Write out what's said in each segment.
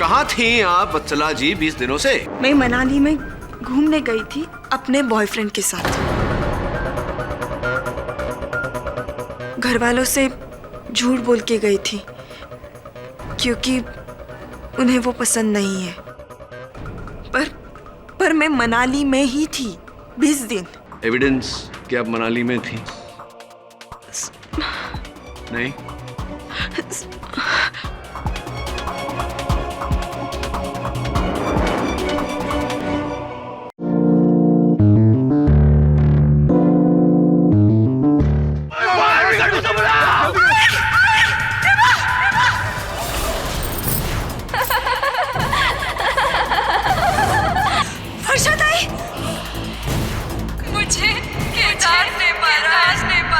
कहाँ थी आप वत्सला जी 20 दिनों से? मैं मनाली में घूमने गई थी अपने बॉयफ्रेंड के साथ। घर वालों से झूठ बोल के गई थी क्योंकि उन्हें वो पसंद नहीं है। पर मैं मनाली में ही थी 20 दिन। एविडेंस कि आप मनाली में थी? नहीं।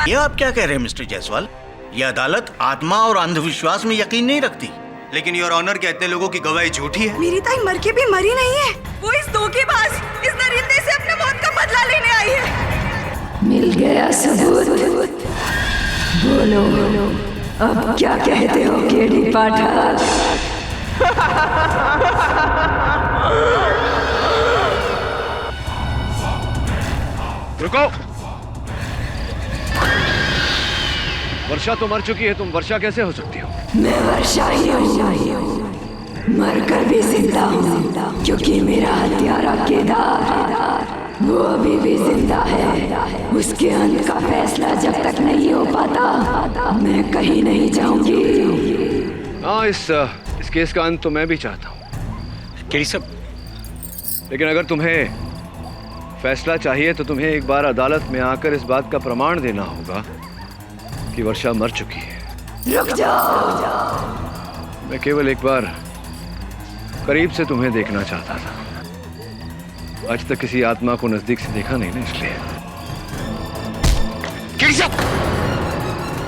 ये आप क्या कह रहे हैं मिस्टर जायसवाल? ये अदालत आत्मा और अंधविश्वास में यकीन नहीं रखती। लेकिन योर ऑनर कहते हैं लोगों की गवाही झूठी है। मेरी ताई मर के भी मरी नहीं है। वो इस धोखेबाज, इस दरिंदे से अपने मौत का बदला लेने आई है। मिल गया सबूत। बोलो अब क्या कहते हो केडी पाठक? रुको। वर्षा तो मर चुकी है, तुम वर्षा कैसे हो सकती हो? मैं वर्षा ही हूँ, मरकर भी जिंदा हूँ, क्योंकि मेरा हत्यारा केदार वो अभी भी जिंदा है। उसके अंत का फैसला जब तक नहीं हो पाता मैं कहीं नहीं जाऊंगी। हाँ, इस केस का अंत तो मैं भी चाहता हूँ। केडी साहब, लेकिन अगर तुम्हें फैसला चाहिए तो तुम्हें एक बार अदालत में आकर इस बात का प्रमाण देना होगा कि वर्षा मर चुकी है। रुक जाओ। मैं केवल एक बार करीब से तुम्हें देखना चाहता था। आज तक किसी आत्मा को नजदीक से देखा नहीं ना, इसलिए। केडी साहब,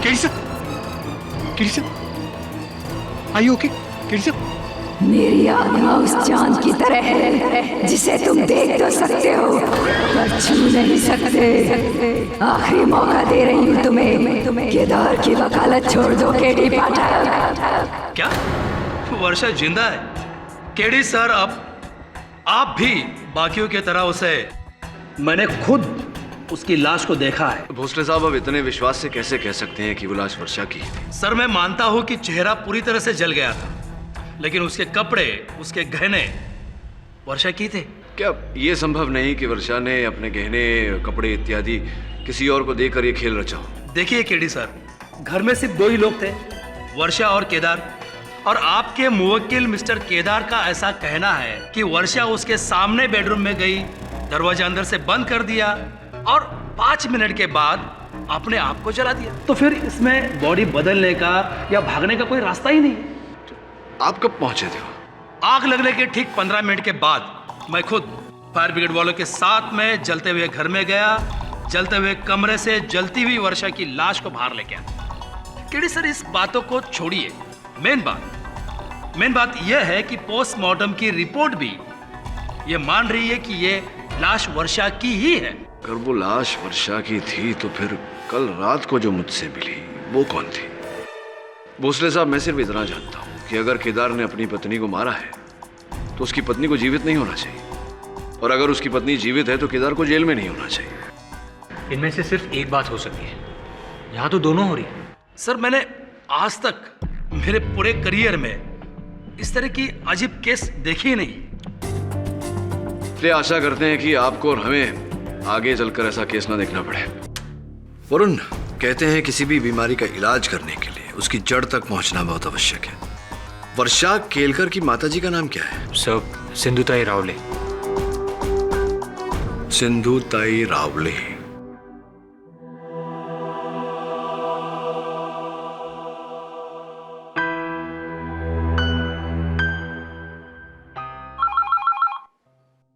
केडी साहब, केडी साहब, आर यू ओके? केडी साहब, मेरी आत्मा उस चांद की तरह है जिसे तुम देख तो सकते हो पर छू नहीं सकते। आखिरी मौका दे रही हूँ तुम्हें। केदार की वकालत छोड़ दो केडी पाठक। क्या वर्षा जिंदा है? केडी सर, अब आप भी बाकियों की तरह उसे, मैंने खुद उसकी लाश को देखा है। भोसले साहब, अब इतने विश्वास से कैसे कह सकते हैं कि वो लाश वर्षा की है? सर, मैं मानता हूँ कि चेहरा पूरी तरह से जल गया था, लेकिन उसके कपड़े, उसके गहने वर्षा की थे। क्या ये संभव नहीं कि वर्षा ने अपने गहने, कपड़े इत्यादि किसी और को देकर ये खेल रचा हो? देखिए केडी सर, घर में सिर्फ 2 ही लोग थे, वर्षा और केदार। और आपके मुवक्किल मिस्टर केदार का ऐसा कहना है कि वर्षा उसके सामने बेडरूम में गई, दरवाजा अंदर से बंद कर दिया और 5 मिनट के बाद अपने आप को जला दिया। तो फिर इसमें बॉडी बदलने का या भागने का कोई रास्ता ही नहीं। आप कब पहुंचे थे? आग लगने के ठीक 15 मिनट के बाद मैं खुद फायर ब्रिगेड वालों के साथ में जलते हुए घर में गया, जलते हुए कमरे से जलती हुई वर्षा की लाश को बाहर लेके आया। केडी सर, इस बातों को छोड़िए, मेन बात यह है कि पोस्टमार्टम की रिपोर्ट भी ये मान रही है कि ये लाश वर्षा की ही है। अगर वो लाश वर्षा की थी तो फिर कल रात को जो मुझसे मिली वो कौन थी? भोसले साहब, मैं सिर्फ इतना जानता हूँ कि अगर केदार ने अपनी पत्नी को मारा है तो उसकी पत्नी को जीवित नहीं होना चाहिए, और अगर उसकी पत्नी जीवित है तो केदार को जेल में नहीं होना चाहिए। इनमें से सिर्फ एक बात हो सकती है, यहाँ तो दोनों हो रही है। सर, मैंने आज तक मेरे पूरे करियर में इस तरह की अजीब केस देखी ही नहीं। इसलिए आशा करते हैं कि आपको और हमें आगे चलकर ऐसा केस ना देखना पड़े। वरुण, कहते हैं किसी भी बीमारी का इलाज करने के लिए उसकी जड़ तक पहुंचना बहुत आवश्यक है। वर्षा केलकर की माताजी का नाम क्या है? सर, सिंधुताई रावले। सिंधुताई रावले।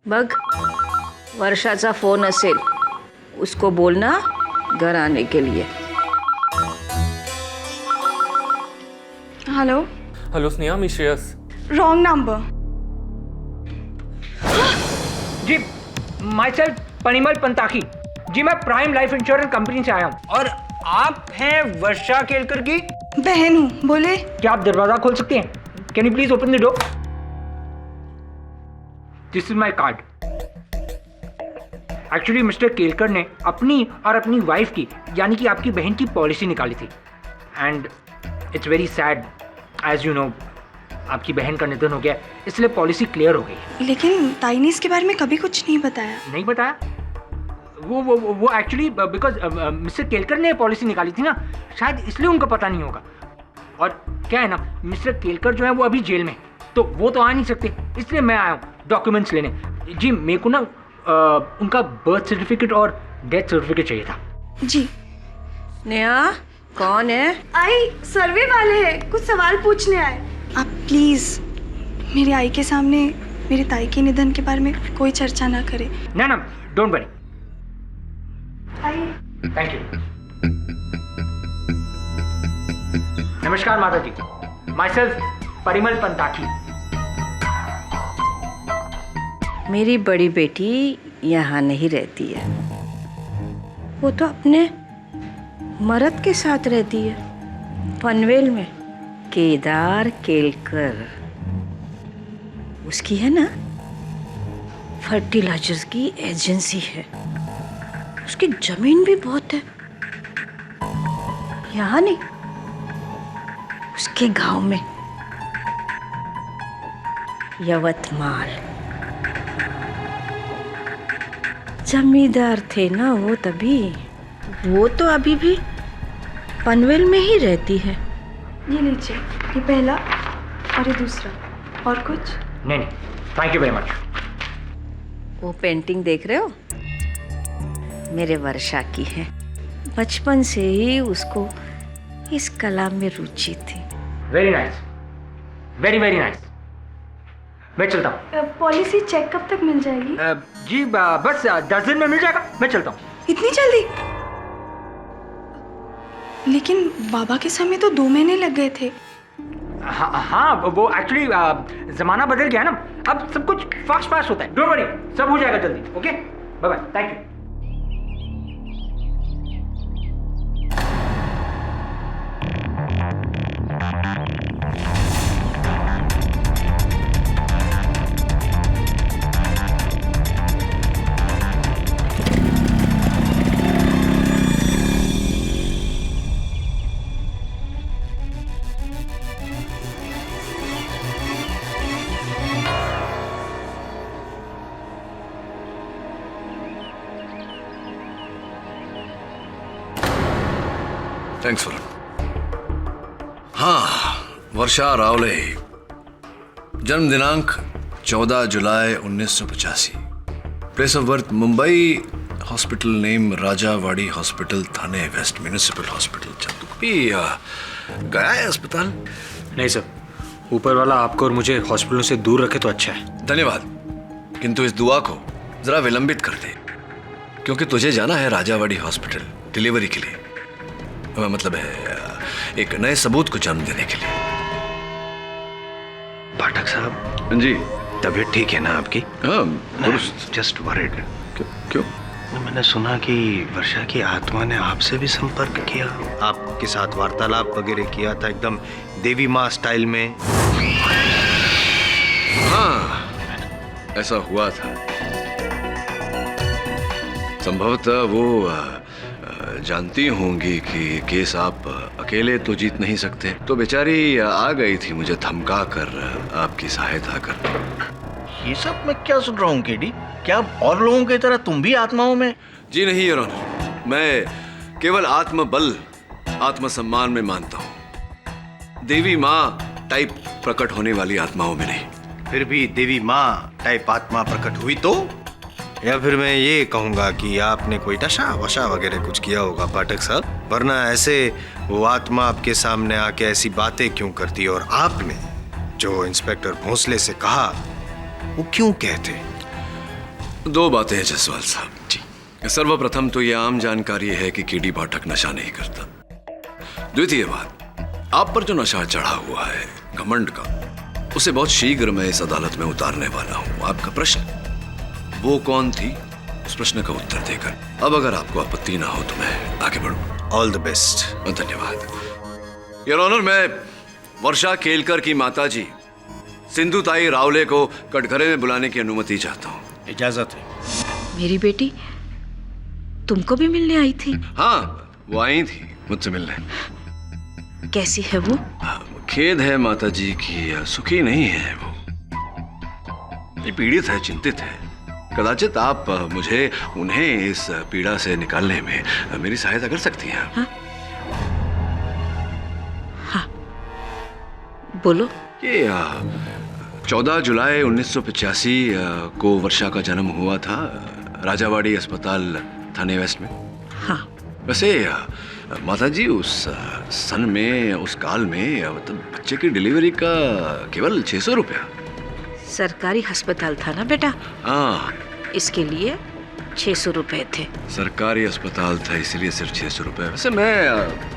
बघ, वर्षाचा फोन असेल, उसको बोलना घर आने के लिए। हेलो। हेलो स्नेहा, मी श्रेयस। Wrong number. जी, माई सेल्फ परिमल पंताकी जी, मैं प्राइम लाइफ इंश्योरेंस कंपनी से आया हूँ। और आप हैं वर्षा केलकर की बहन हूँ, बोले। क्या आप दरवाजा खोल सकते हैं? Can you please open the door? This is my card. Actually mister Kelkar ने अपनी और अपनी वाइफ की यानी कि आपकी बहन की पॉलिसी निकाली थी and it's very sad as you know आपकी बहन का निधन हो गया इसलिए पॉलिसी क्लियर हो गई। लेकिन ताई ने इसके बारे में कभी कुछ नहीं बताया। नहीं बताया? वो एक्चुअली बिकॉज मिस्टर केलकर ने पॉलिसी निकाली थी ना, शायद इसलिए उनको पता नहीं होगा। और क्या है ना, मिस्टर केलकर जो है वो अभी जेल में, तो वो तो आ नहीं सकते, इसलिए मैं आया हूँ डॉक्यूमेंट्स लेने। जी मेरे को ना उनका बर्थ सर्टिफिकेट और डेथ सर्टिफिकेट चाहिए था। जी नेहा कौन है? आई सर्वे वाले हैं, कुछ सवाल पूछने आए। आप प्लीज मेरे आई के सामने मेरे ताई के निधन के बारे में कोई चर्चा ना करें। ना ना don't worry. I thank you. नमस्कार माता जी, माई सेल्फ परिमल पंताकी। मेरी बड़ी बेटी यहाँ नहीं रहती है, वो तो अपने मर्द के साथ रहती है पनवेल में, केदार केलकर। उसकी है ना फर्टिलाइजर्स की एजेंसी है, उसकी जमीन भी बहुत है। यहाँ नहीं, उसके गांव में यवतमाल। जमींदार थे ना वो तभी, वो तो अभी भी पनवेल में ही रहती है। ये लीजिए, ये पहला और ये दूसरा। और कुछ? नहीं नहीं थैंक यू वेरी मच। वो पेंटिंग देख रहे हो, मेरे वर्षा की है। बचपन से ही उसको इस कला में रुचि थी। Very nice, very very nice. मैं चलता हूँ। पॉलिसी चेक कब तक मिल जाएगी? जी बस 10 दिन में मिल जाएगा। मैं चलता हूँ। इतनी जल्दी? लेकिन बाबा के समय तो 2 महीने लग गए थे। हाँ वो एक्चुअली जमाना बदल गया ना, अब सब कुछ फास्ट फास्ट होता है। डोंट वरी, सब हो जाएगा जल्दी। Okay bye bye, thank you. Thanks for. हाँ, वर्षा रावले, जन्म दिनांक 14 जुलाई 1985, place of birth Mumbai, hospital name Rajawadi hospital, Thane west, municipal hospital चंदुकपी। गया है अस्पताल? नहीं सर, ऊपर वाला आपको और मुझे हॉस्पिटलों से दूर रखे तो अच्छा है। धन्यवाद, किंतु इस दुआ को जरा विलंबित कर दे, क्योंकि तुझे जाना है राजावाड़ी हॉस्पिटल डिलीवरी के लिए, मतलब है एक नए सबूत को जन्म देने के लिए। पाठक साहब जी, तबीयत ठीक है ना आपकी? हाँ, जस्ट वरीड। क्यों? मैंने सुना कि वर्षा की आत्मा ने आपसे भी संपर्क किया, आपके साथ वार्तालाप वगैरह किया था, एकदम देवी माँ स्टाइल में। हाँ, ऐसा हुआ था। संभवतः वो जानती होंगी कि केस आप अकेले तो जीत नहीं सकते, तो बेचारी आ गई थी मुझे धमका कर आपकी सहायता करने। ये सब मैं क्या सुन रहा हूँ केडी? क्या और लोगों की तरह तुम भी आत्माओं में? जी नहीं योर ऑनर, मैं केवल आत्मबल, आत्मसम्मान में मानता हूँ, देवी माँ टाइप प्रकट होने वाली आत्माओं में नहीं। फिर भी देवी माँ टाइप आत्मा प्रकट हुई तो? या फिर मैं ये कहूँगा कि आपने कोई नशा वशा वगैरह कुछ किया होगा पाठक साहब, वरना ऐसे वो आत्मा आपके सामने आके ऐसी बातें क्यों करती? और आपने जो इंस्पेक्टर भोसले से कहा वो क्यों कहते? 2 बातें हैं जसवाल साहब जी। सर्वप्रथम तो ये आम जानकारी है कि केडी पाठक नशा नहीं करता। द्वितीय बात, आप पर जो नशा चढ़ा हुआ है घमंड का, उसे बहुत शीघ्र मैं इस अदालत में उतारने वाला हूँ। आपका प्रश्न, वो कौन थी, उस प्रश्न का उत्तर देकर अब अगर आपको आपत्ति ना हो तो मैं आगे बढ़ूं। All the best. धन्यवाद योर ऑनर। मैं वर्षा केलकर की माताजी सिंधु ताई रावले को कटघरे में बुलाने की अनुमति चाहता हूँ। इजाजत है। मेरी बेटी तुमको भी मिलने आई थी? हाँ, वो आई थी मुझसे मिलने। कैसी है वो? खेद है माता जी की सुखी नहीं है वो। ये पीड़ित है, चिंतित है। कदाचित आप मुझे उन्हें इस पीड़ा से निकालने में मेरी सहायता कर सकती हैं। हाँ? हाँ, बोलो। ये 14 जुलाई 1985 को वर्षा का जन्म हुआ था राजावाड़ी अस्पताल थाने वेस्ट में। हाँ। वैसे माताजी उस सन में, उस काल में मतलब बच्चे की डिलीवरी का केवल 600 रुपया। सरकारी अस्पताल था ना बेटा? हाँ, इसके लिए 600 रुपए थे। सरकारी अस्पताल था इसलिए सिर्फ 600 रुपए। वैसे मैं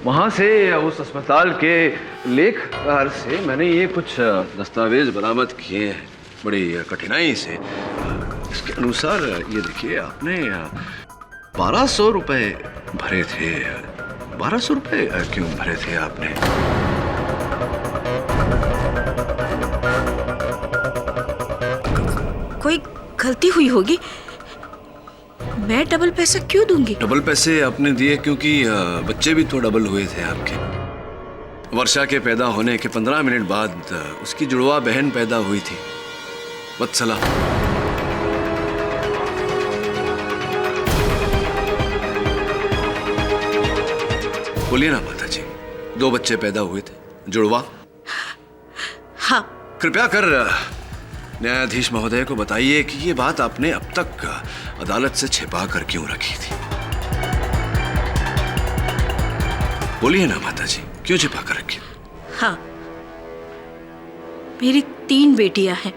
वहाँ से, उस अस्पताल के लेखकार से मैंने ये कुछ दस्तावेज बरामद किए हैं बड़ी कठिनाई से। इसके अनुसार ये देखिए, आपने 1200 रुपए भरे थे। 1200 रुपए क्यों भरे थे आपने? कोई गलती हुई होगी। मैं डबल पैसा क्यों दूंगी? डबल पैसे आपने दिए क्योंकि बच्चे भी तो डबल हुए थे आपके। वर्षा के पैदा होने के 15 मिनट बाद उसकी जुड़वा बहन पैदा हुई थी, वत्सला। बोलिए ना माता जी, 2 बच्चे पैदा हुए थे, जुड़वा। हाँ। कृपया कर न्यायाधीश महोदय को बताइए कि ये बात आपने अब तक अदालत से छिपा कर क्यों रखी थी? बोलिए ना माता जी, क्यों छिपा कर रखी? हाँ, मेरी 3 बेटियां हैं,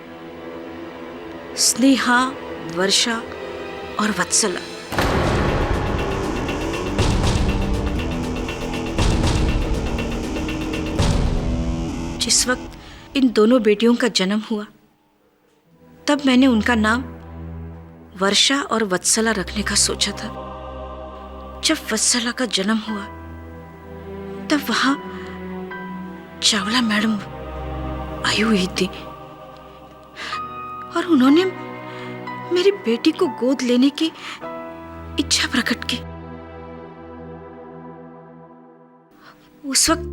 स्नेहा, वर्षा और वत्सला। जिस वक्त इन दोनों बेटियों का जन्म हुआ तब मैंने उनका नाम वर्षा और वत्सला रखने का सोचा था। जब वत्सला का जन्म हुआ तब वहां चावला मैडम आई हुई थी और उन्होंने मेरी बेटी को गोद लेने की इच्छा प्रकट की। उस वक्त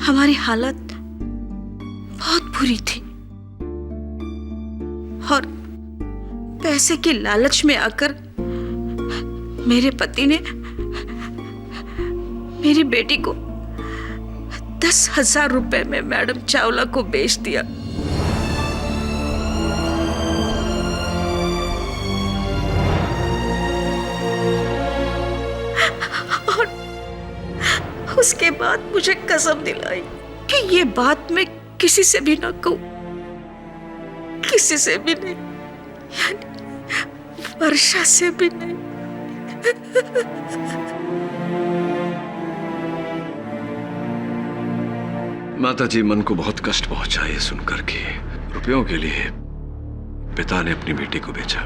हमारी हालत बहुत बुरी थी और पैसे की लालच में आकर मेरे पति ने मेरी बेटी को 10,000 रुपए में मैडम चावला को बेच दिया। और उसके बाद मुझे कसम दिलाई कि ये बात मैं किसी से भी ना कहूं, किसी से भी नहीं, यानी वर्षा से भी नहीं। माता जी, मन को बहुत कष्ट पहुंचा ये सुनकर के रुपयों के लिए पिता ने अपनी बेटी को बेचा।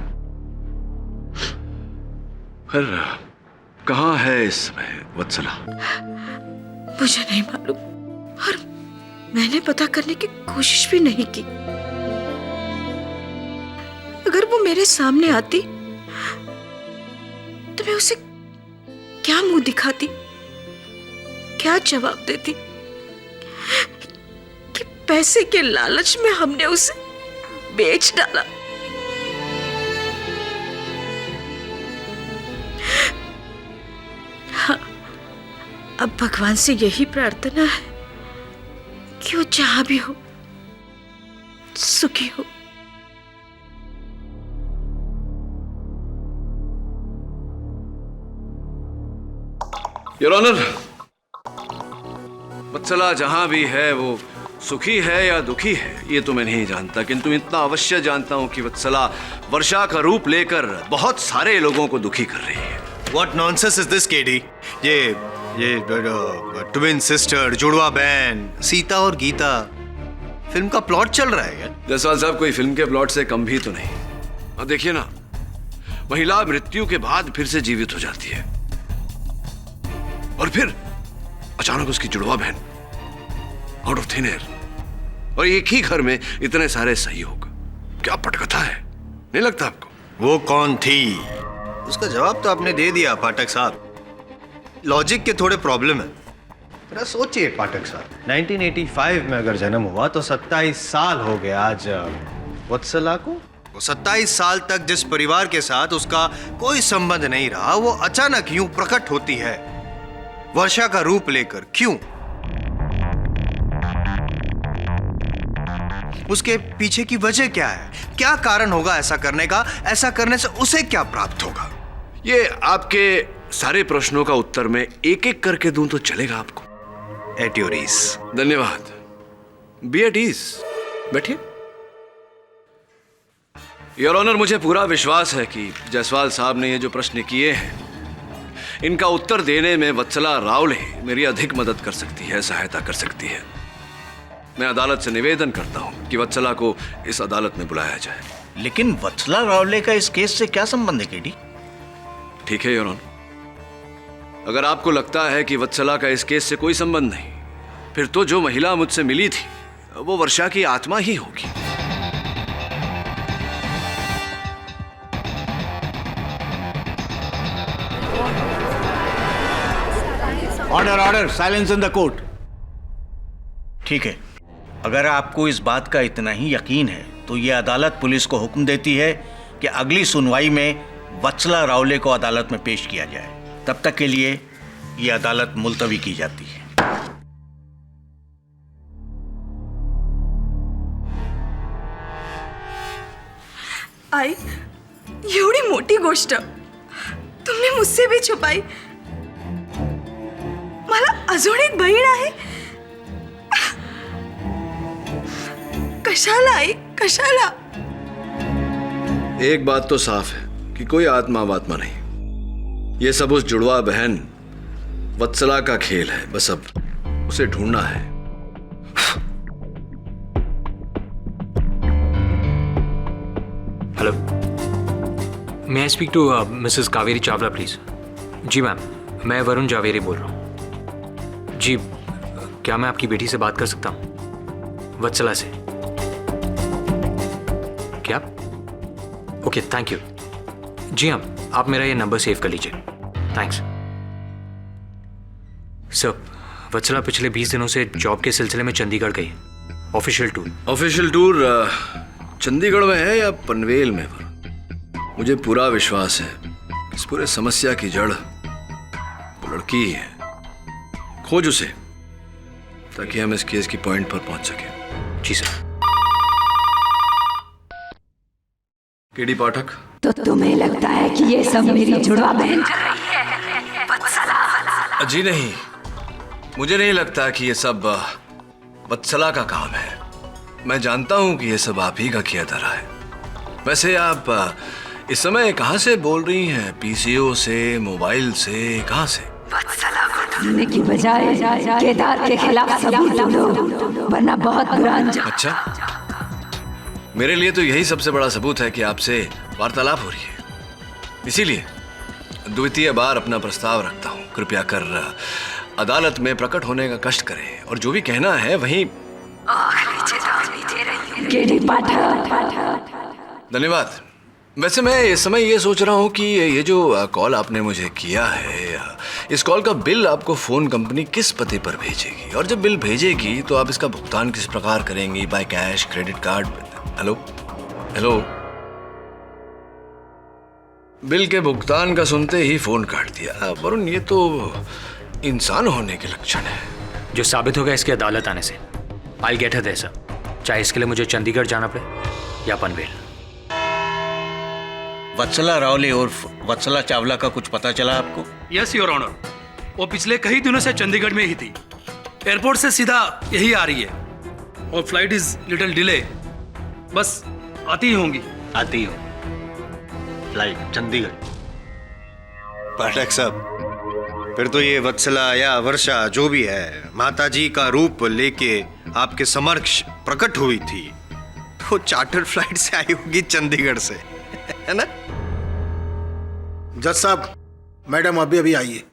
फिर कहाँ है इस समय वत्सला? मुझे नहीं मालूम और मैंने पता करने की कोशिश भी नहीं की। अगर वो मेरे सामने आती तो मैं उसे क्या मुंह दिखाती, क्या जवाब देती कि पैसे के लालच में हमने उसे बेच डाला। हाँ, अब भगवान से यही प्रार्थना है कि वो जहां भी हो सुखी हो। योर ऑनर, वत्सला जहां भी है वो सुखी है या दुखी है ये तो मैं नहीं जानता, किंतु इतना अवश्य जानता हूं कि वत्सला वर्षा का रूप लेकर बहुत सारे लोगों को दुखी कर रही है। What nonsense is this, KD? ये ट्विन सिस्टर, जुड़वा बहन, सीता और गीता, फिल्म का प्लॉट चल रहा है क्या? जायसवाल साहब, कोई फिल्म के प्लॉट से कम भी तो नहीं। अब देखिए ना, महिला मृत्यु के बाद फिर से जीवित हो जाती है और फिर अचानक उसकी जुड़वा बहन आउट ऑफ थिन एयर और एक ही घर में इतने सारे सहयोग, क्या पटकथा है, नहीं लगता आपको? वो कौन थी? उसका जवाब तो आपने दे दिया पाठक साहब। लॉजिक के थोड़े प्रॉब्लम है। जरा सोचिए पाठक साहब, 1985 में अगर जन्म हुआ तो 27 साल हो गए आज वत्सला को। वो 27 साल तक जिस परिवार के साथ उसका कोई संबंध नहीं रहा, वो अचानक यूं प्रकट होती है वर्षा का रूप लेकर। क्यों? उसके पीछे की वजह क्या है? क्या कारण होगा ऐसा करने का? ऐसा करने से उसे क्या प्राप्त होगा? ये आपके सारे प्रश्नों का उत्तर मैं एक एक करके दूं तो चलेगा आपको? At your ease. धन्यवाद। बी एट ईज, बैठिए। योर ऑनर, मुझे पूरा विश्वास है कि जायसवाल साहब ने ये जो प्रश्न किए हैं, इनका उत्तर देने में वत्सला रावले मेरी अधिक मदद कर सकती है, सहायता कर सकती है। मैं अदालत से निवेदन करता हूं कि वत्सला को इस अदालत में बुलाया जाए। लेकिन वत्सला रावले का इस केस से क्या संबंध है केडी? ठीक है योर ऑनर, अगर आपको लगता है कि वत्सला का इस केस से कोई संबंध नहीं, फिर तो जो महिला मुझसे मिली थी वो वर्षा की आत्मा ही होगी। Order order, silence in the court. ठीक है, अगर आपको इस बात का इतना ही यकीन है तो ये अदालत पुलिस को हुक्म देती है कि अगली सुनवाई में वत्सला रावले को अदालत में पेश किया जाए। तब तक के लिए ये अदालत मुलतवी की जाती है। आई, एवढी मोठी गोष्ट तुम्ही मुझसे भी छुपाई। मला अजून एक बहीण आहे। कशाला आई, कशाला? एक बात तो साफ है कि कोई आत्मा वात्मा नहीं, ये सब उस जुड़वा बहन वत्सला का खेल है। बस अब उसे ढूंढना है। Hello, may I speak to Mrs Kaveri Chawla please? जी मैम, मैं वरुण जावेरी बोल रहा हूँ। जी, क्या मैं आपकी बेटी से बात कर सकता हूँ? वत्सला से। क्या? Okay, thank you. जी हाँ, आप मेरा ये नंबर सेव कर लीजिए। Thanks sir. वत्सला पिछले 20 दिनों से जॉब के सिलसिले में चंडीगढ़ गई है। Official tour. Official tour Chandigarh में है या पनवेल में? मुझे पूरा विश्वास है कि इस पूरे समस्या की जड़ वो लड़की ही है। खोज उसे, ताकि हम इस केस की पॉइंट पर पहुंच सके। जी सर। केडी पाठक, तो तुम्हें लगता है कि ये सब मेरी जुड़वा बहन कर रही है? वत्सला। जी नहीं, मुझे नहीं लगता कि ये सब वत्सला का काम है। मैं जानता हूं कि ये सब आप ही का किया धरा है। वैसे आप इस समय कहां से बोल रही हैं? पीसीओ से, मोबाइल से, कहां से? वत्सला को ढूंढने की बजाय केदार के खिलाफ सबूत ढूंढो, वरना बहुत बुरा अंजाम। अच्छा, मेरे लिए तो यही सबसे बड़ा सबूत है कि आपसे वार्तालाप हो रही है। इसीलिए द्वितीय बार अपना प्रस्ताव रखता हूं। कृपया कर अदालत में प्रकट होने का कष्ट करें और जो भी कहना है वहीं। धन्यवाद। वैसे मैं इस समय ये सोच रहा हूँ कि ये जो कॉल आपने मुझे किया है, इस कॉल का बिल आपको फोन कंपनी किस पते पर भेजेगी, और जब बिल भेजेगी तो आप इसका भुगतान किस प्रकार करेंगी? By cash, credit card? Hello hello, bill के भुगतान का सुनते ही फोन काट दिया। वरुण, ये तो इंसान होने के लक्षण है। जो साबित होगा इसकी अदालत आने से। I get her there sir, चाहे इसके लिए मुझे चंडीगढ़ जाना पड़े या पनवेल। वत्सला रावले और वत्सला चावला का कुछ पता चला आपको? यस योर ऑनर, वो पिछले कई दिनों से चंडीगढ़ में ही थी। एयरपोर्ट से सीधा यही आ रही है और फ्लाइट इज लिटिल डिले। बस आती ही होंगी। आती हो फ्लाइट चंडीगढ़। पाठक साहब, फिर तो ये वत्सला या वर्षा जो भी है, माताजी का रूप लेके आपके समक्ष प्रकट हुई थी, तो चार्टर फ्लाइट से आई होगी चंडीगढ़ से, है ना? जज साहब, मैडम अभी अभी आई है।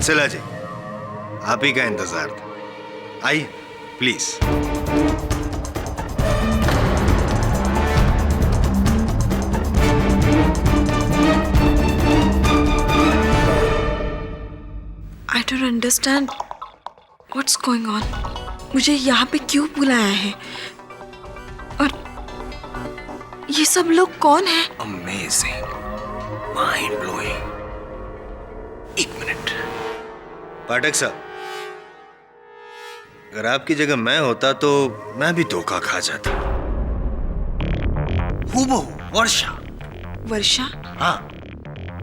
वत्सला जी, आप ही का इंतजार था। आइए please. I don't understand what's going on. मुझे यहाँ पे क्यों बुलाया है और ये सब लोग कौन हैं? Amazing, mind blowing. एक मिनट पाठक साहब, अगर आपकी जगह मैं होता तो मैं भी धोखा खा जाता। हूबहू वर्षा। वर्षा? हाँ,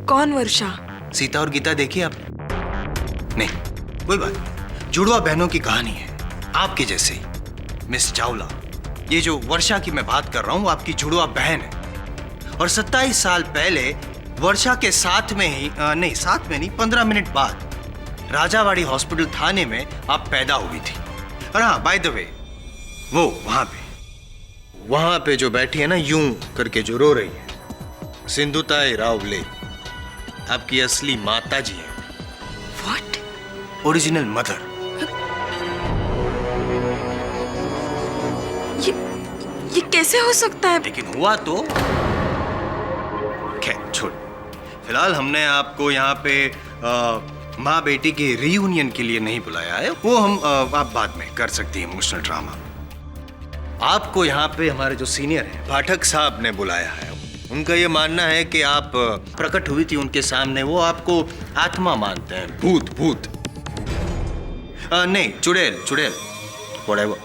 कौन वर्षा? सीता और गीता देखी आपने? नहीं, कोई बात नहीं। जुड़वा बहनों की कहानी है, आपके जैसे ही। मिस चावला, ये जो वर्षा की मैं बात कर रहा हूँ, आपकी जुड़वा बहन है। और 27 साल पहले वर्षा के साथ में ही साथ में नहीं 15 मिनट बाद राजावाड़ी हॉस्पिटल थाने में आप पैदा हुई थी। और हाँ, बाय द वे, वो वहां पे जो बैठी है ना, यूं करके जो रो रही है, सिंधुताई रावले आपकी असली माता जी है। व्हाट? Original mother. ये कैसे हो सकता है? लेकिन हुआ तो खैर छोड़। फिलहाल हमने आपको यहाँ पे माँ बेटी के रीयूनियन के लिए नहीं बुलाया है, वो हम आप बाद में कर सकती हैं, इमोशनल ड्रामा। आपको यहाँ पे हमारे जो सीनियर हैं पाठक साहब ने बुलाया है। उनका ये मानना है कि आप प्रकट हुई थी उनके सामने, वो आपको आत्मा मानते हैं, भूत। नहीं, चुड़ैल whatever.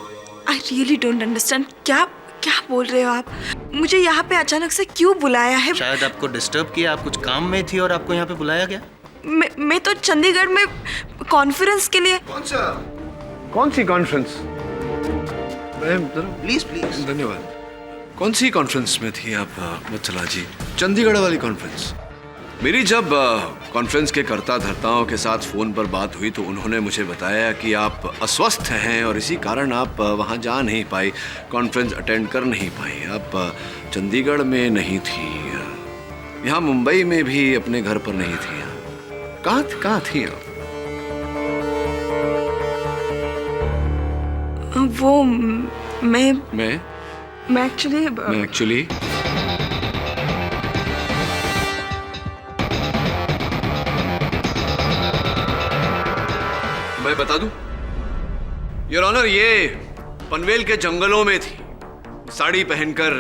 I really don't understand. क्या बोल रहे हो आप? मुझे यहाँ पे अचानक से क्यों बुलाया है? शायद आपको डिस्टर्ब किया, आप कुछ काम में थी और आपको यहाँ पे बुलाया गया। मैं तो चंडीगढ़ में कॉन्फ्रेंस के लिए। कौन सी कॉन्फ्रेंस? प्लीज। धन्यवाद। कौन सी कॉन्फ्रेंस में थी आप वत्सला जी? चंडीगढ़ वाली कॉन्फ्रेंस? मेरी जब कॉन्फ्रेंस के कर्ता धर्ताओं के साथ फ़ोन पर बात हुई तो उन्होंने मुझे बताया कि आप अस्वस्थ हैं और इसी कारण आप वहाँ जा नहीं पाई, कॉन्फ्रेंस अटेंड कर नहीं पाई। आप चंडीगढ़ में नहीं थी, यहाँ मुंबई में भी अपने घर पर नहीं थी। कहाँ थी आप? वो मैं एक्चुअली मैं बता दूं योर ऑनर, ये पनवेल के जंगलों में थी। साड़ी पहनकर,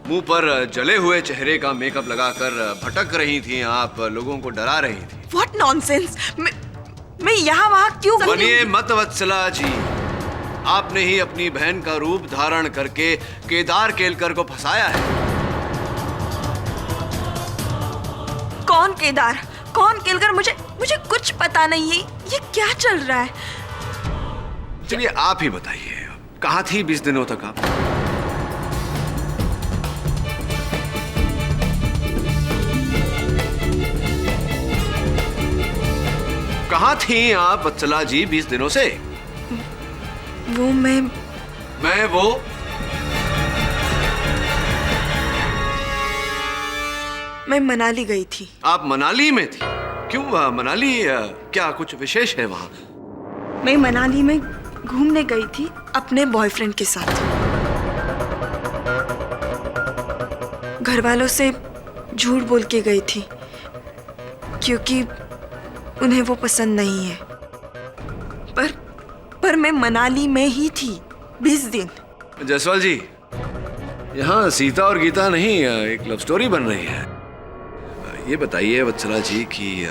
मुंह पर जले हुए चेहरे का मेकअप लगाकर भटक रही थी आप, लोगों को डरा रही थी। What nonsense! मैं यहाँ वहाँ क्यों? बनिए मत वत्सला जी, आपने ही अपनी बहन का रूप धारण करके केदार केलकर को फंसाया है। कौन केदार, कौन केलकर? मुझे कुछ पता नहीं है। ये क्या चल रहा है? चलिए आप ही बताइए, कहाँ थी 20 दिनों तक आप? कहाँ थी आप वत्सला जी 20 दिनों से? वो मैं मनाली गई थी। आप मनाली में थी? क्यों मनाली, क्या कुछ विशेष है वहां? मैं मनाली में घूमने गई थी अपने बॉयफ्रेंड के साथ। घर वालों से झूठ बोल के गई थी क्योंकि उन्हें वो पसंद नहीं है। पर मैं मनाली में ही थी 20 दिन। जसवाल जी, यहाँ सीता और गीता नहीं, एक लव स्टोरी बन रही है। ये बताइए वत्सला जी कि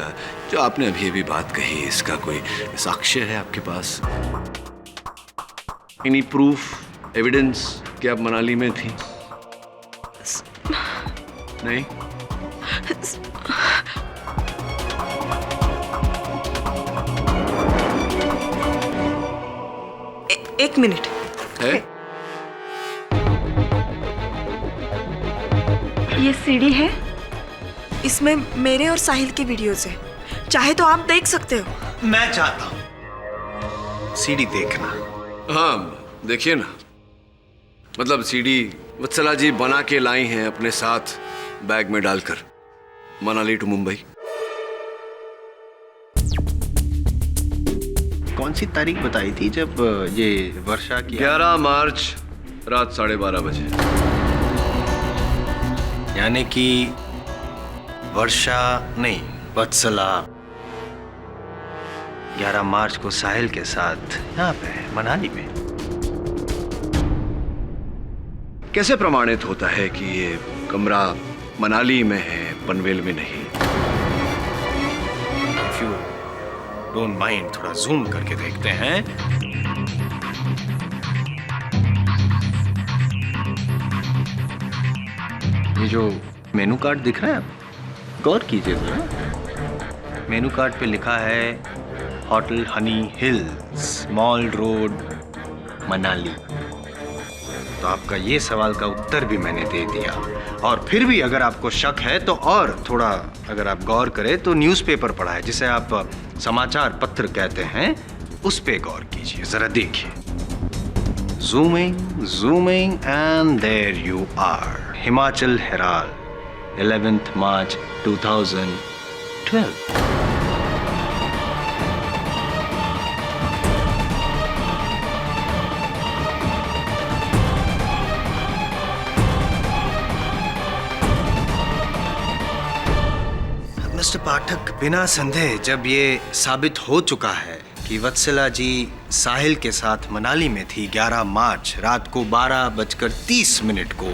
जो आपने अभी बात कही, इसका कोई साक्ष्य है आपके पास? एनी प्रूफ, एविडेंस कि आप मनाली में थी? नहीं? एक मिनट है? ये सीडी है, इसमें मेरे और साहिल की वीडियोस है। चाहे तो आप देख सकते हो। मैं चाहता हूं सीडी देखना। हाँ देखिए ना, मतलब सीडी वत्सला जी बना के लाई हैं अपने साथ बैग में डालकर, मनाली टू मुंबई। कौन सी तारीख बताई थी जब ये वर्षा की? 11 मार्च रात 12:30 बजे। यानी कि वर्षा नहीं, वत्सला 11 मार्च को साहिल के साथ यहाँ पे मनाली में। कैसे प्रमाणित होता है कि ये कमरा मनाली में है, पनवेल में नहीं? If you don't mind, थोड़ा जूम करके देखते हैं। ये जो मेनू कार्ड दिख रहा है, गौर कीजिए जरा। मेनू कार्ड पे लिखा है hotel Honey hills, mall road, Manali. तो आपका ये सवाल का उत्तर भी मैंने दे दिया। और फिर भी अगर आपको शक है तो और थोड़ा अगर आप गौर करें तो न्यूज़पेपर पढ़ा है, जिसे आप समाचार पत्र कहते हैं, उस पे गौर कीजिए, जरा देखिए। Zooming zooming and there you are. Himachal Herald, 11th मार्च 2012। मिस्टर पाठक, बिना संदेह जब ये साबित हो चुका है कि वत्सला जी साहिल के साथ मनाली में थी 11 मार्च रात को 12:30 को,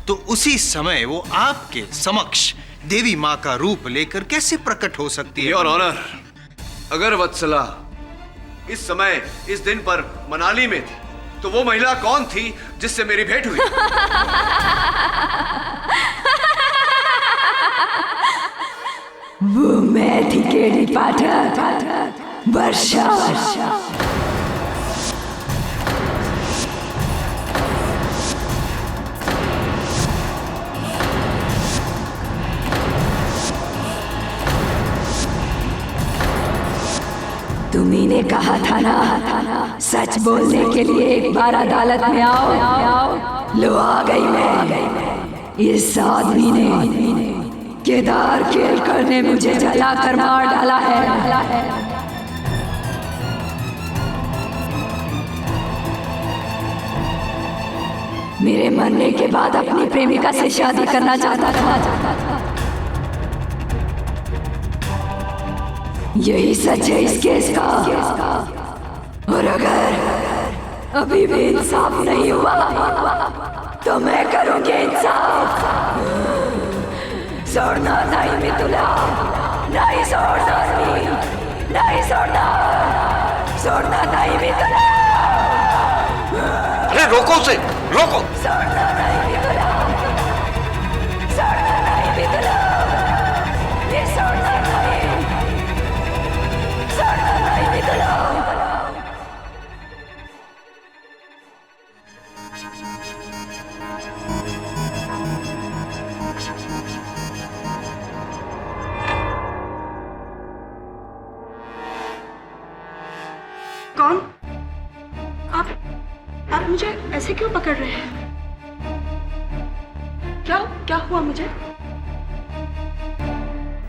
तो उसी समय वो आपके समक्ष देवी माँ का रूप लेकर कैसे प्रकट हो सकती है? योर ऑनर, अगर वत्सला इस समय इस दिन पर मनाली में थी तो वो महिला कौन थी जिससे मेरी भेंट हुई? वो मैं थी केडी पाठक, वर्षा। तुम्ही ने कहा था ना, सच बोलने के लिए एक बार अदालत में आओ। लो आ गई मैं। इस आदमी ने, केदार केलकर ने मुझे जलाकर मार डाला है। मेरे मरने के बाद अपनी प्रेमिका से शादी करना चाहता था। यही सच है इस केस का। और अगर अभी भी इंसाफ नहीं हुआ तो मैं करूंगी इंसाफ। छोड़ना नहीं मितुला, नहीं छोड़ना, नहीं छोड़ना, छोड़ना नहीं मितुला। अरे रोको उसे, रोको। छोड़ना नहीं मितुला, छोड़ना नहीं मितुला, ये छोड़ना नहीं, छोड़ना नहीं मितुला। कौन? आप मुझे ऐसे क्यों पकड़ रहे हैं? क्या हुआ मुझे?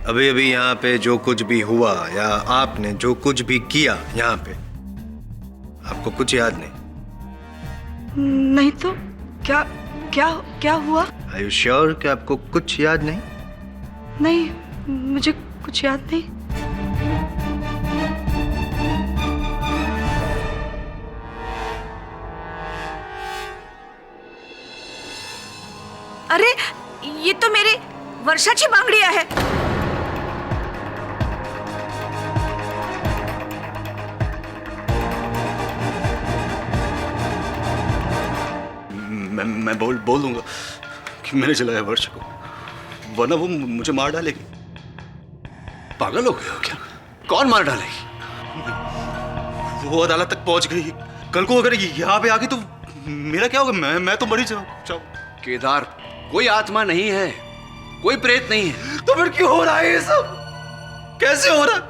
अभी अभी यहाँ पे जो कुछ भी हुआ या आपने जो कुछ भी किया यहाँ पे, आपको कुछ याद नहीं? नहीं तो क्या क्या क्या हुआ? Are you sure कि आपको कुछ याद नहीं? नहीं, मुझे कुछ याद नहीं। अरे ये तो मेरी वर्षाची बांगड़िया है। मैं बोल दूंगा कि मैंने जलाया वर्षा को, वरना वो मुझे मार डालेगी। पागल हो गए हो क्या? कौन मार डालेगी? वो अदालत तक पहुंच गई। कल को अगर यहाँ पे आ गई तो मेरा क्या होगा? मैं तो मरी जाऊं। केदार, कोई आत्मा नहीं है, कोई प्रेत नहीं है। तो फिर क्यों हो रहा है ये सब? कैसे हो रहा है?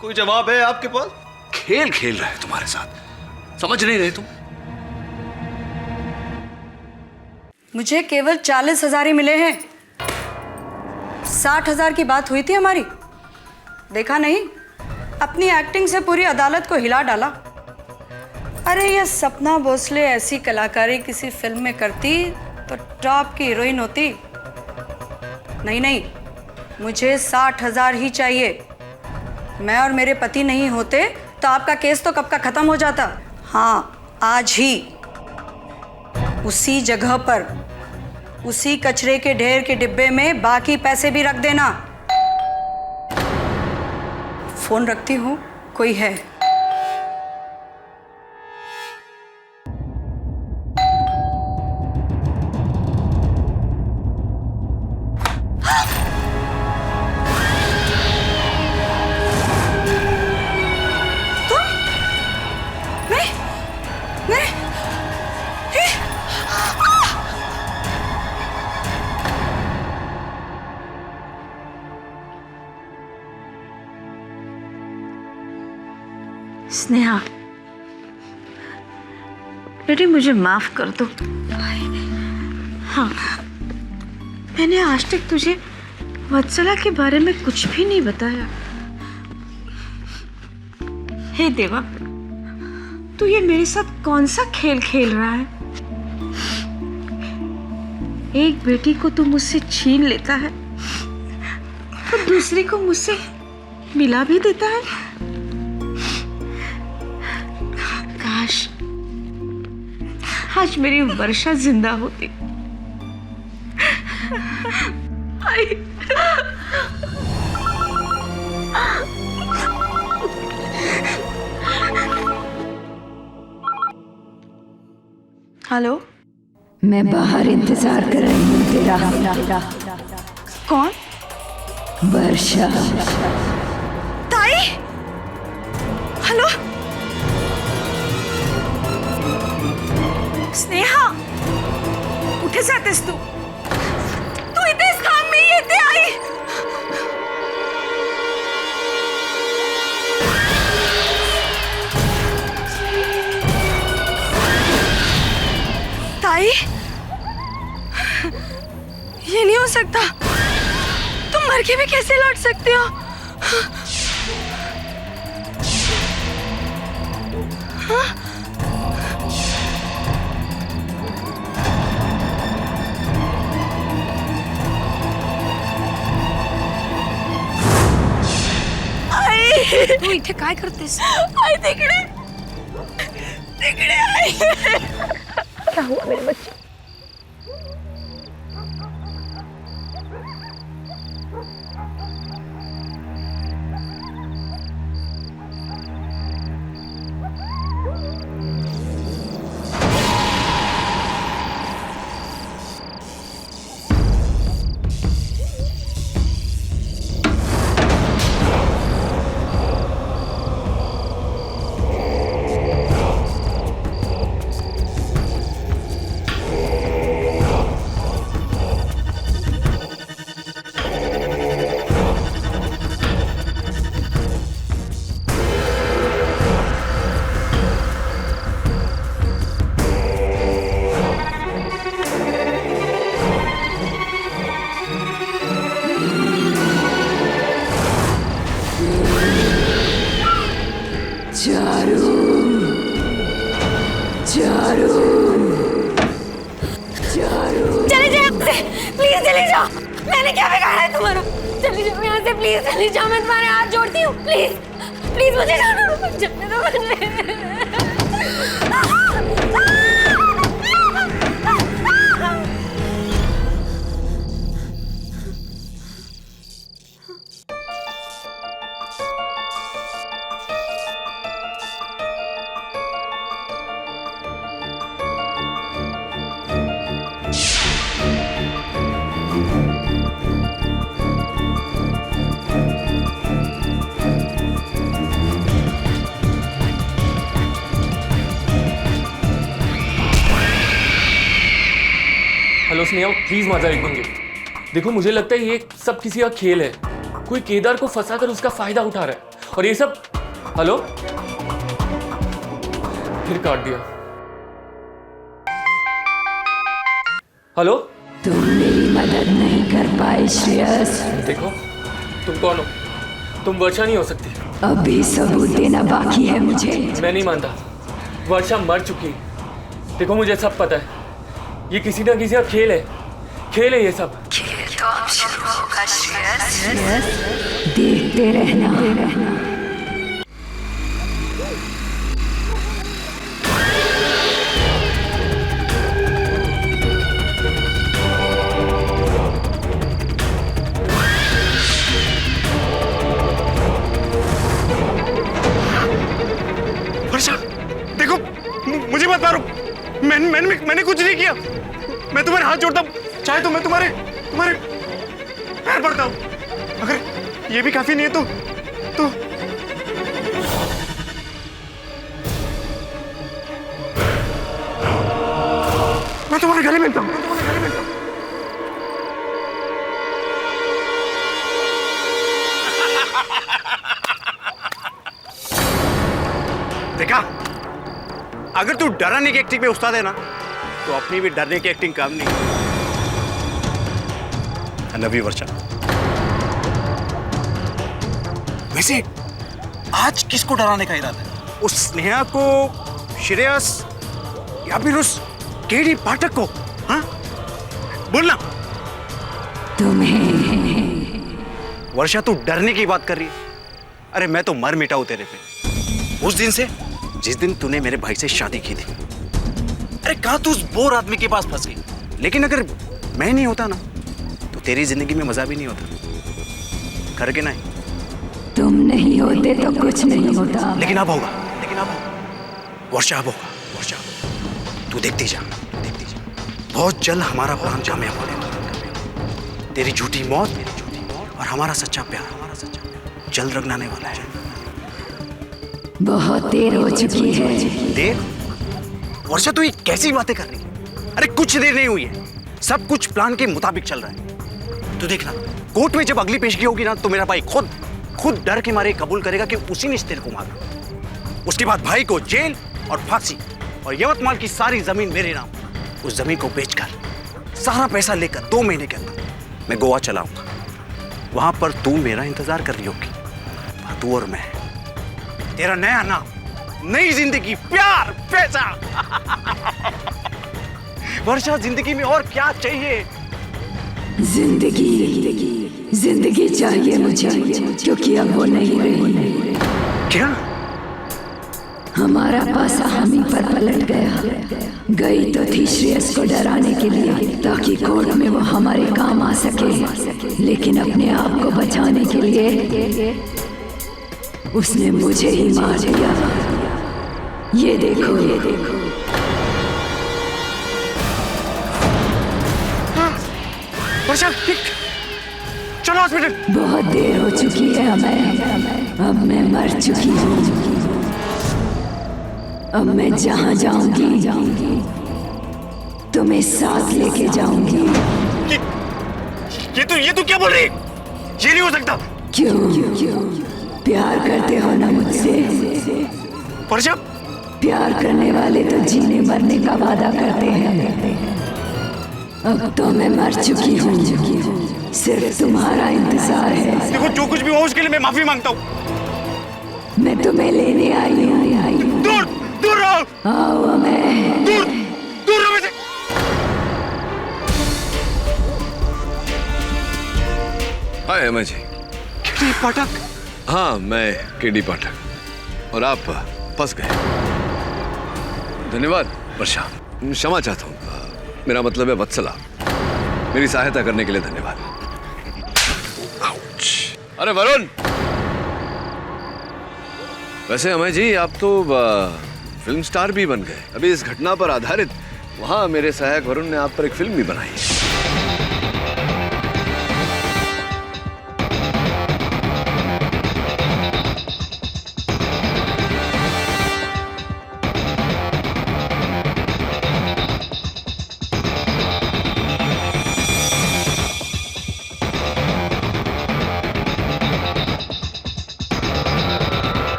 कोई जवाब है आपके पास? खेल खेल रहा है तुम्हारे साथ, समझ नहीं रहे तुम? मुझे केवल 40,000 ही मिले हैं। 60,000 की बात हुई थी हमारी, देखा नहीं? अपनी एक्टिंग से पूरी अदालत को हिला डाला। अरे ये सपना भोसले ऐसी कलाकारी किसी फिल्म में करती तो टॉप की हीरोइन होती। नहीं नहीं, मुझे 60,000 ही चाहिए। मैं और मेरे पति नहीं होते तो आपका केस तो कब का खत्म हो जाता। हाँ, आज ही उसी जगह पर उसी कचरे के ढेर के डिब्बे में बाकी पैसे भी रख देना। फोन रखती हूँ, कोई है। स्नेहा, बेटी मुझे माफ कर दो। हाँ, मैंने आज तक तुझे वत्सला के बारे में कुछ भी नहीं बताया। हे देवा, तू ये मेरे साथ कौन सा खेल खेल रहा है? एक बेटी को तू मुझसे छीन लेता है तो दूसरी को मुझसे मिला भी देता है। काश आज मेरी वर्षा जिंदा होती। हेलो, मैं बाहर इंतजार कर रही हूँ तेरा। कौन? वर्षा। ताई, हेलो। स्नेहा, कुठे जातेस तू? तू इथेच थांब, मी येते आई। ताई, ये नहीं हो सकता। तुम मर के भी कैसे लौट सकते हो? हाँ? तू इथे काय करतेस? आई तिकडे, तिकडे आई। क्या हुआ मेरे बच्चे? चले जाओ, मैंने क्या बिगाड़ा है तुम्हारा? चले जाओ यहाँ से प्लीज, चले जाओ, मैं तुम्हारे हाथ जोड़ती हूँ, प्लीज प्लीज मुझे जाने दो, जाने दो हेलो स्नेहा, प्लीज मजा एक मिनट। देखो मुझे लगता है ये सब किसी का खेल है, कोई केदार को फंसाकर उसका फायदा उठा रहा है और ये सब। हेलो, फिर काट दिया। हेलो, तुम मेरी मदद नहीं कर पाए श्रेयस। देखो तुम कौन हो? तुम वर्षा नहीं हो सकती। अभी सबूत देना बाकी है मुझे। मैं नहीं मानता, वर्षा मर चुकी है। देखो मुझे सब पता है, ये किसी ना किसी का खेल है ये सब। तो अब शुरू होगा श्रेयस, देखते रहना। वर्षा देखो, मुझे मत मारो। मैंने कुछ नहीं किया। मैं तुम्हारे हाथ जोड़ता हूँ, चाहे तो मैं तुम्हारे पैर पड़ता हूँ। अगर ये भी काफी नहीं है तो मैं तुम्हारे गले मिलता हूँ। देखा, अगर तू डराने की एक्टिंग में उस्ताद है ना, तो अपनी भी डरने की एक्टिंग काम नहीं। I love you, वर्षा। वैसे आज किसको डराने का इरादा है? उस स्नेहा को, श्रेयस, या फिर उस केडी पाठक को? हाँ, बोलना। तुम्हें। वर्षा तू डरने की बात कर रही है? अरे मैं तो मर मिटा हूं तेरे पे। उस दिन से, जिस दिन तूने मेरे भाई से शादी की थी। अरे कहाँ तू उस बोर आदमी के पास फंस गई। लेकिन अगर मैं नहीं होता ना, तो तेरी जिंदगी में मजा भी नहीं होता। कर के नहीं? तुम नहीं होते तो कुछ नहीं होता। लेकिन अब होगा, वर्षा अब होगा। वर्षा तू देखती जा। बहुत जल्द हमारा प्लान कामयाब होने। तेरी झूठी मौत और हमारा सच्चा प्यार जल्द रंगने वाला है। बहुत देर हो चुकी है। देर? वर्षा तू ये कैसी बातें कर रही है? अरे कुछ देर नहीं हुई है, सब कुछ प्लान के मुताबिक चल रहा है। तू देखना, कोर्ट में जब अगली पेशगी होगी ना, तो मेरा भाई खुद डर के मारे कबूल करेगा कि उसी ने इस तेरे को मारा। उसके बाद भाई को जेल और फांसी, और यवतमाल की सारी जमीन मेरे नाम। उस जमीन को बेचकर सारा पैसा लेकर 2 महीने के अंदर मैं गोवा चलाऊंगा। वहां पर तू मेरा इंतजार कर रही होगी। तू और मैं, तेरा नया नाम, नई जिंदगी, प्यार, पैसा। वर्षा जिंदगी में और क्या चाहिए? जिंदगी चाहिए मुझे, क्योंकि अब वो नहीं रही। क्या? हमारा पासा हम ही पर पलट गया। गई तो थी श्रेयस को डराने के लिए, ताकि कोर्ट में वो हमारे काम आ सके। लेकिन अपने आप को बचाने के लिए उसने मुझे ही मार दिया। ये देखो। वर्षा, चलो हॉस्पिटल। बहुत देर हो चुकी है हमें। अब मैं मर चुकी हूँ। अब मैं जहाँ जाऊंगी तुम्हें साथ लेके जाऊंगी। ये तू क्या बोल रही? ये नहीं हो सकता। क्यों? प्यार करते हो ना मुझसे? वर्षा, प्यार करने वाले तो जीने मरने का वादा करते हैं। अब तो मैं मर चुकी हूँ, सिर्फ तुम्हारा इंतजार है। देखो, जो कुछ भी हो उसके लिए मैं माफी मांगता हूँ। मैं तुम्हें लेने आई हूँ। दूर रहो। आओ, मैं दूर रहो मुझसे। हाय अमय जी। केडी पाठक? हाँ, मैं केडी पाठक। और आप फंस गए। धन्यवाद वर्षा, क्षमा चाहता हूँ। मेरा मतलब है वत्सला। मेरी सहायता करने के लिए धन्यवाद। आउच। अरे वरुण, वैसे अमय जी आप तो फिल्म स्टार भी बन गए। अभी इस घटना पर आधारित वहां मेरे सहायक वरुण ने आप पर एक फिल्म भी बनाई है।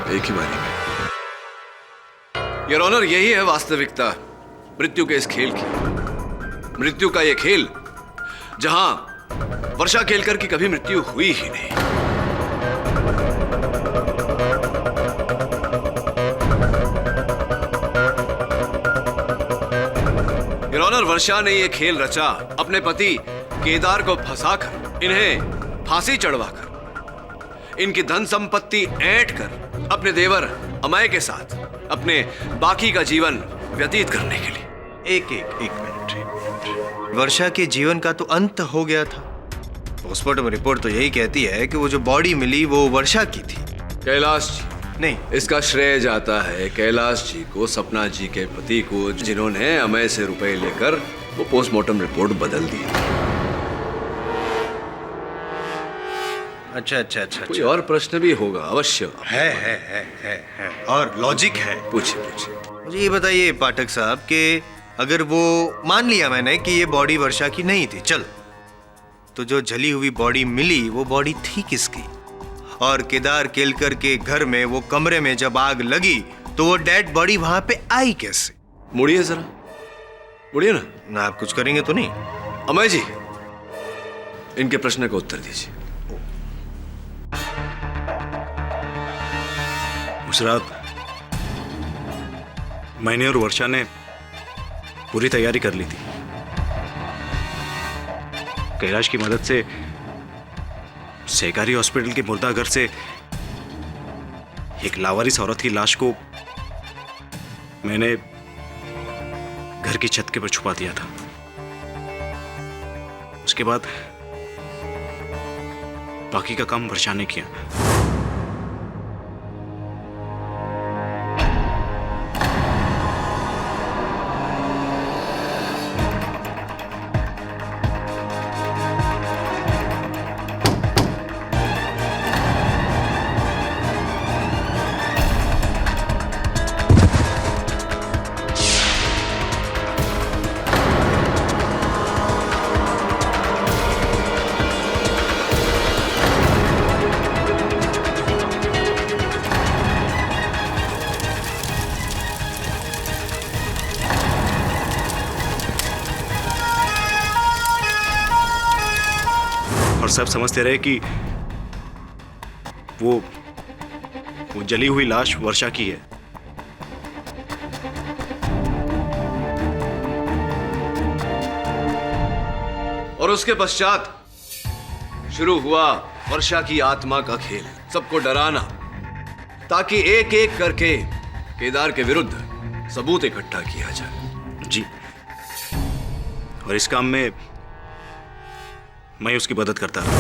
एक ही बारी में। योर ऑनर, यही है वास्तविकता मृत्यु के इस खेल की। मृत्यु का यह खेल जहां वर्षा केलकर की कभी मृत्यु हुई ही नहीं। योर ऑनर, वर्षा ने ये खेल रचा अपने पति केदार को फंसाकर, इन्हें फांसी चढ़वाकर, इनकी धन संपत्ति ऐंठ कर अपने देवर अमय के साथ अपने बाकी का जीवन व्यतीत करने के लिए। एक मिनट। वर्षा के जीवन का तो अंत हो गया था। पोस्टमार्टम रिपोर्ट तो यही कहती है कि वो जो बॉडी मिली वो वर्षा की थी। कैलाश जी, नहीं, इसका श्रेय जाता है कैलाश जी को, सपना जी के पति को, जिन्होंने अमय से रुपए लेकर वो पोस्टमार्टम रिपोर्ट बदल दी। अच्छा। कोई और प्रश्न भी होगा अवश्य। है और लॉजिक है। पूछिए। मुझे ये बताइए पाठक साहब कि अगर वो मान लिया मैंने कि ये बॉडी वर्षा की नहीं थी, चल, तो जो जली हुई बॉडी मिली वो बॉडी थी किसकी? और केदार केलकर के घर में वो कमरे में जब आग लगी तो वो डेड बॉडी वहां पे आई कैसे? मुड़िए जरा, मुड़िए ना। आप कुछ करेंगे तो नहीं? अमय जी, इनके प्रश्न का उत्तर दीजिए। उस रात मैंने और वर्षा ने पूरी तैयारी कर ली थी। कैलाश की मदद से सहकारी हॉस्पिटल के मुर्दाघर से एक लावारिस औरत की लाश को मैंने घर की छत के ऊपर छुपा दिया था। उसके बाद बाकी का काम वर्षा ने किया। और सब समझते रहे कि वो जली हुई लाश वर्षा की है। और उसके पश्चात शुरू हुआ वर्षा की आत्मा का खेल, सबको डराना, ताकि एक एक करके केदार के विरुद्ध सबूत इकट्ठा किया जाए। जी, और इस काम में मैं उसकी मदद करता रहा।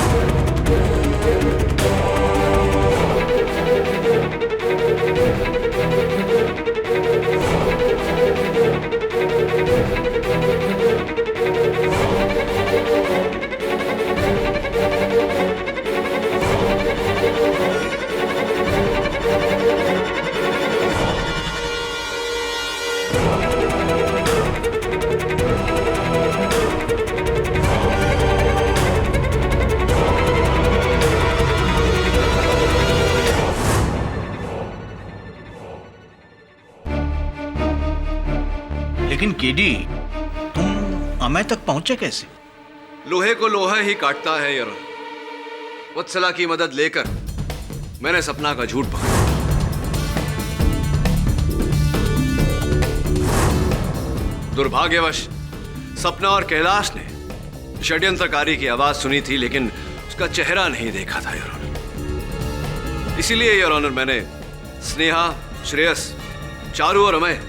लेकिन केडी, तुम अमय तक पहुंचे कैसे? लोहे को लोहा ही काटता है यार। वत्सला की मदद लेकर मैंने सपना का झूठ पकड़ा। दुर्भाग्यवश सपना और कैलाश ने षड्यंत्रकारी की आवाज सुनी थी, लेकिन उसका चेहरा नहीं देखा था योर ऑनर। इसीलिए योर ऑनर मैंने स्नेहा, श्रेयस, चारू और अमय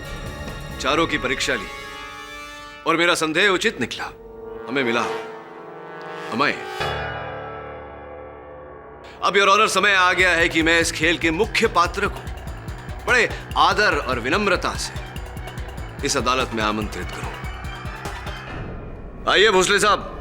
चारों की परीक्षा ली और मेरा संदेह उचित निकला। हमें मिला अमय। अब योर ऑनर समय आ गया है कि मैं इस खेल के मुख्य पात्र को बड़े आदर और विनम्रता से इस अदालत में आमंत्रित करूं। आइए भोसले साहब।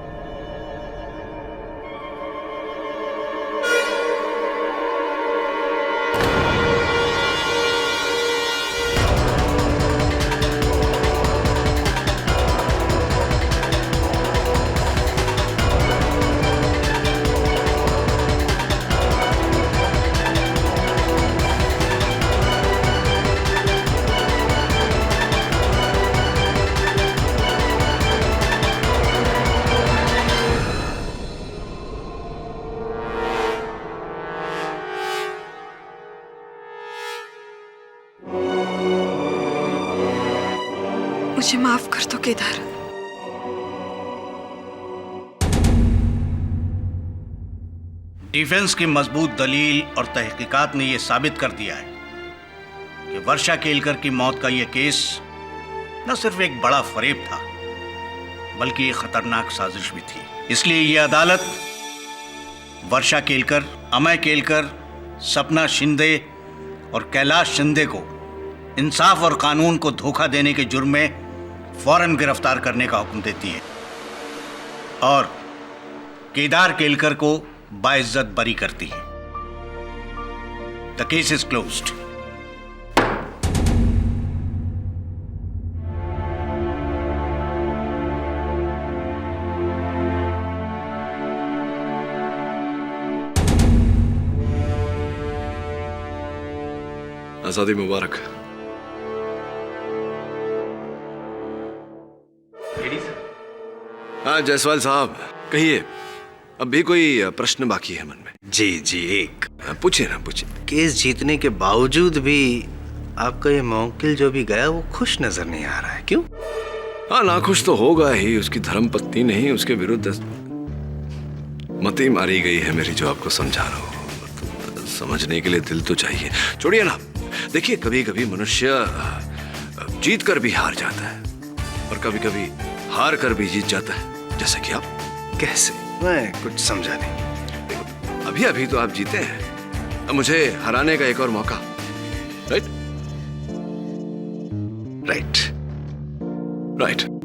मुझे माफ कर दो केदार। डिफेंस की मजबूत दलील और तहकीकात ने यह साबित कर दिया है कि वर्षा केलकर की मौत का यह केस न सिर्फ एक बड़ा फरेब था बल्कि एक खतरनाक साजिश भी थी। इसलिए यह अदालत वर्षा केलकर, अमय केलकर, सपना शिंदे और कैलाश शिंदे को इंसाफ और कानून को धोखा देने के जुर्म में फौरन गिरफ्तार करने का हुक्म देती है और केदार केलकर को बाइज्जत बरी करती है। The case is closed. आजादी मुबारक। हाँ जायसवाल साहब, कहिए, अब भी कोई प्रश्न बाकी है मन में? जी जी, एक पूछिए ना, पूछिए। केस जीतने के बावजूद भी आपका ये मौकिल जो भी गया वो खुश नजर नहीं आ रहा है, क्यों? हाँ, नाखुश तो होगा ही। उसकी धर्मपत्नी नहीं, उसके विरुद्ध मती मारी गई है मेरी, जो आपको समझा रहा हूँ। समझने के लिए दिल तो चाहिए। छोड़िए ना, देखिए, कभी कभी मनुष्य जीत कर भी हार जाता है और कभी कभी हार कर भी जीत जाता है, जैसे कि आप। कैसे? मैं कुछ समझा नहीं। अभी अभी तो आप जीते हैं, अब मुझे हराने का एक और मौका। राइट? Right right.